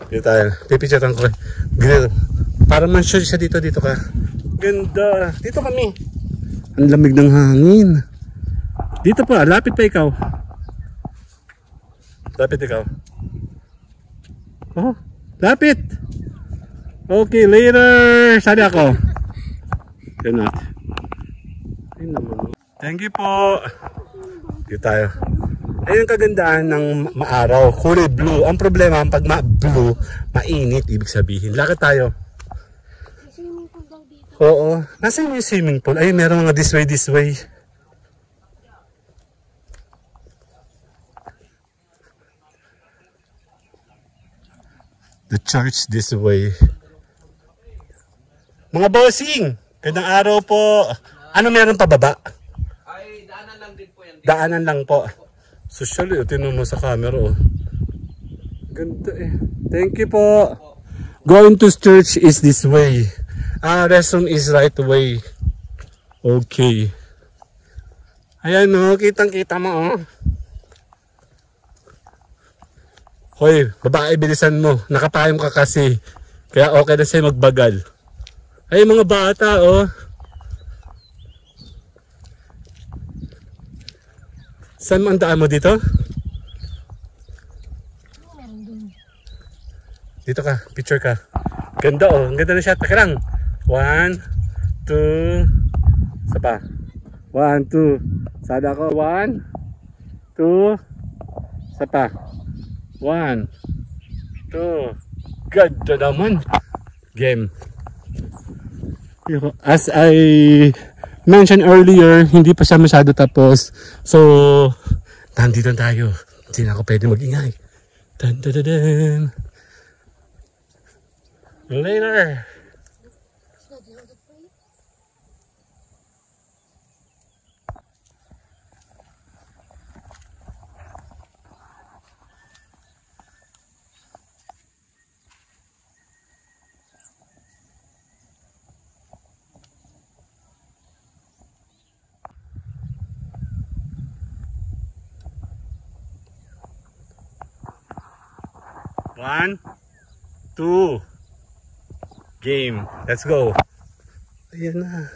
Dito tayo. Pipicturean ko. Grill. Para man sure siya dito. Dito ka. Ganda. Dito kami. Ang lamig ng hangin. Dito pa. Lapit pa ikaw. Lapit ikaw. Oh. Lapit. Okay. Later. Sali ako. Yan natin. Ay naman. Thank you po. Dito tayo. Ayun ang kagandahan ng maaraw. Kulay blue. Ang problema, pag blue, mainit. Ibig sabihin. Lakad tayo. Swimming pool daw dito. Oo. Nasaan yung swimming pool? Ayun, meron mga this way. The church this way. Mga bossing! Gandang araw po. Ano meron pa baba? Ay, daanan lang din po yan. Daanan lang po. Socially, tinan mo sa camera, oh. Ganda eh. Thank you po. Going to church is this way. Restroom is right way. Okay. Ayan, oh. Kitang-kita mo, oh. Hoy, babae, bilisan mo. Nakapayong ka kasi. Kaya okay na sa'yo magbagal. Ay, mga bata, oh. Saan mo ang daan mo dito? Meron dun. Dito ka, picture ka. Ganda oh, ang ganda na siya. Taka lang. 1, 2, isa pa. 1, 2. Sada ko. 1, 2, isa pa. 1, 2. Ganda naman. Game. As I mentioned earlier, hindi pa siya masyado tapos. So, nandito tayo. Hindi na ako pwede mag-ingay. Dun, dun, dun, dun. Later. One, two, game. Let's go. Ayan na.